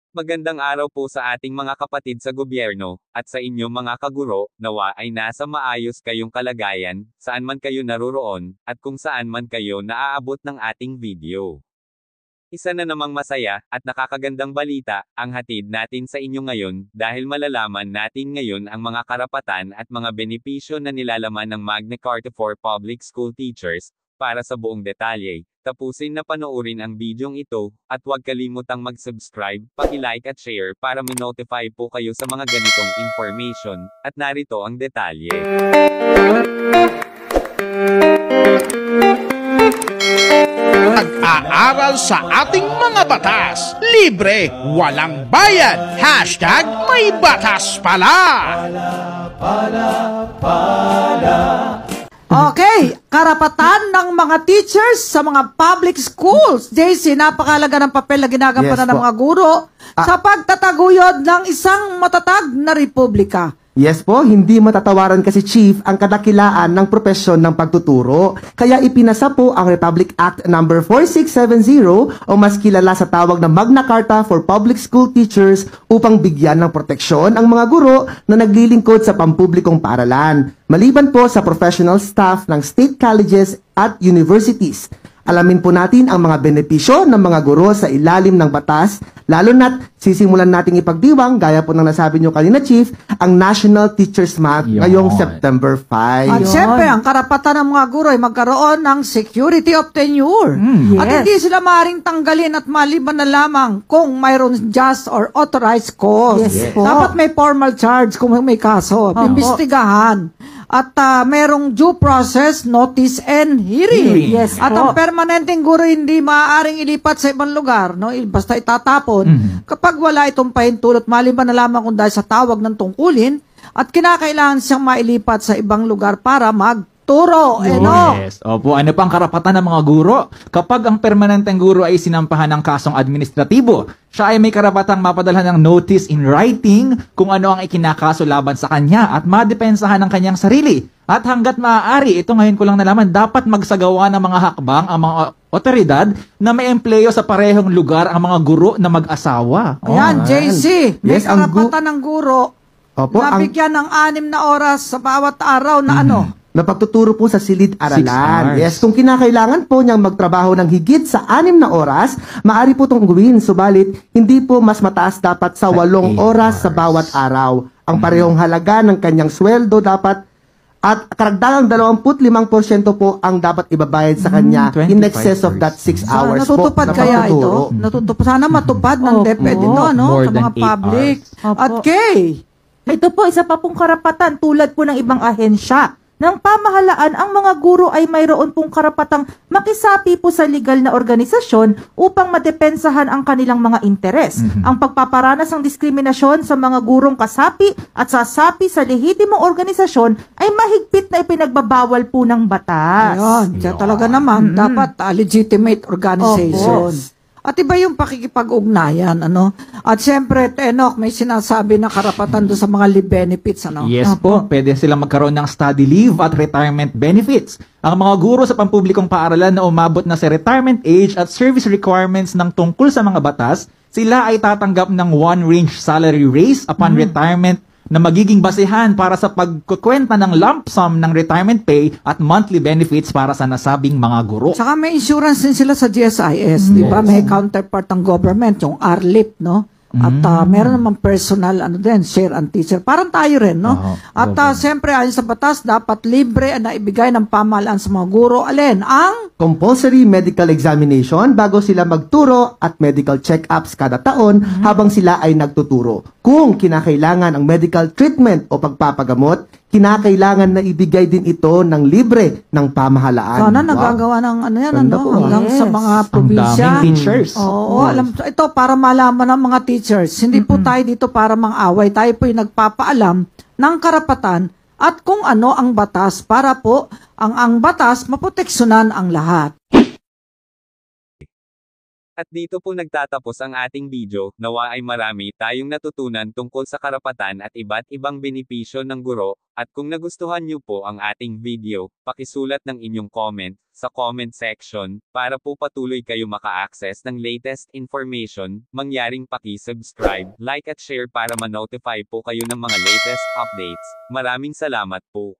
Magandang araw po sa ating mga kapatid sa gobyerno, at sa inyong mga kaguro, nawa ay nasa maayos kayong kalagayan, saan man kayo naroroon, at kung saan man kayo naaabot ng ating video. Isa na namang masaya, at nakakagandang balita, ang hatid natin sa inyo ngayon, dahil malalaman natin ngayon ang mga karapatan at mga benepisyo na nilalaman ng Magna Carta for Public School Teachers. Para sa buong detalye, tapusin na panoorin ang bidyong ito, at huwag kalimutang mag-subscribe, paki-like at share para ma-notify po kayo sa mga ganitong information, at narito ang detalye. Pag-aaral sa ating mga batas, libre, walang bayad, hashtag may batas pala. Okay, karapatan ng mga teachers sa mga public schools. JC, napakalaga ng papel na ginagampanan ng mga guro sa pagtataguyod ng isang matatag na republika. Yes po, hindi matatawaran kasi Chief ang kadakilaan ng propesyon ng pagtuturo. Kaya ipinasa po ang Republic Act No. 4670 o mas kilala sa tawag na Magna Carta for Public School Teachers upang bigyan ng proteksyon ang mga guro na naglilingkod sa pampublikong paaralan. Maliban po sa professional staff ng state colleges at universities. Alamin po natin ang mga benepisyo ng mga guro sa ilalim ng batas, lalo na't sisimulan nating ipagdiwang, gaya po ng nasabi nyo kanina, Chief, ang National Teachers Month ngayong September 5. At siyempre, ang karapatan ng mga guro ay magkaroon ng security of tenure. At hindi sila maaaring tanggalin at maliban na lamang kung mayroon just or authorized cause. Dapat may formal charge kung may kaso. Imbestigahan. At merong due process, notice, and hearing. At ang permanenteng guro hindi maaaring ilipat sa ibang lugar, no? Basta itatapon. Kapag wala itong pahintulot, maliban na lamang kung dahil sa tawag ng tungkulin, at kinakailangan siyang mailipat sa ibang lugar para magturo. Yes. Opo, ano pang karapatan ng mga guro? Kapag ang permanenteng guro ay sinampahan ng kasong administratibo, siya ay may karapatang mapadalhan ng notice in writing kung ano ang ikinakaso laban sa kanya at madepensahan ng kanyang sarili. At hanggat maaari, ito ngayon ko lang nalaman, dapat magsagawa ng mga hakbang ang mga otoridad na may empleyo sa parehong lugar ang mga guro na mag-asawa. Ayan, JC, may karapatan ng guro na bigyan ng 6 na oras sa bawat araw na na pagtuturo po sa silid-aralan. Yes, kung kinakailangan po niyang magtrabaho ng higit sa 6 na oras, maaari po itong gawin. Subalit, hindi po mas mataas dapat sa 8 oras sa bawat araw. Ang parehong halaga ng kanyang sweldo dapat at karagdagang 25% po ang dapat ibabayad sa kanya in excess of that 6 hours po. Natutupad kaya ito? Sana matupad ng DepEd ito, no? Sa mga public. At Kay, ito po, isa pa pong karapatan tulad po ng ibang ahensya ng pamahalaan, ang mga guro ay mayroon pong karapatang makisapi po sa legal na organisasyon upang madepensahan ang kanilang mga interes. Ang pagpaparanas ng diskriminasyon sa mga gurong kasapi at sasapi sa lehitimong organisasyon ay mahigpit na ipinagbabawal po ng batas. Ayun, talaga naman, dapat legitimate organization. At iba yung pakikipag-ugnayan, ano? At siyempre, Enoch, may sinasabi na karapatan doon sa mga leave benefits, ano? Yes po, pwede silang magkaroon ng study leave at retirement benefits. Ang mga guro sa pampublikong paaralan na umabot na sa retirement age at service requirements ng tungkol sa mga batas, sila ay tatanggap ng one-range salary raise upon retirement na magiging basehan para sa pagkukwenta ng lump sum ng retirement pay at monthly benefits para sa nasabing mga guro. Saka may insurance din sila sa GSIS, di ba? May counterpart ng government, yung RLIP, no? At meron naman personal, share and teacher. Parang tayo rin, no? At siyempre, ayon sa batas, dapat libre na ibigay ng pamahalaan sa mga guro. Alin? Ang compulsory medical examination bago sila magturo at medical check-ups kada taon habang sila ay nagtuturo. Kung kinakailangan ang medical treatment o pagpapagamot, kinakailangan na ibigay din ito ng libre ng pamahalaan. Sana nagagawa ng hanggang sa mga probinsya. Ang daming teachers. Oo, alam ito para malaman ng mga teachers. Hindi po tayo dito para mang-away. Tayo po yung nagpapaalam ng karapatan at kung ano ang batas para po ang batas maproteksyonan ang lahat. At dito po nagtatapos ang ating video, nawa ay marami tayong natutunan tungkol sa karapatan at iba't ibang benepisyo ng guro, at kung nagustuhan niyo po ang ating video, pakisulat ng inyong comment, sa comment section, para po patuloy kayo maka-access ng latest information, mangyaring paki-subscribe, like at share para ma-notify po kayo ng mga latest updates. Maraming salamat po.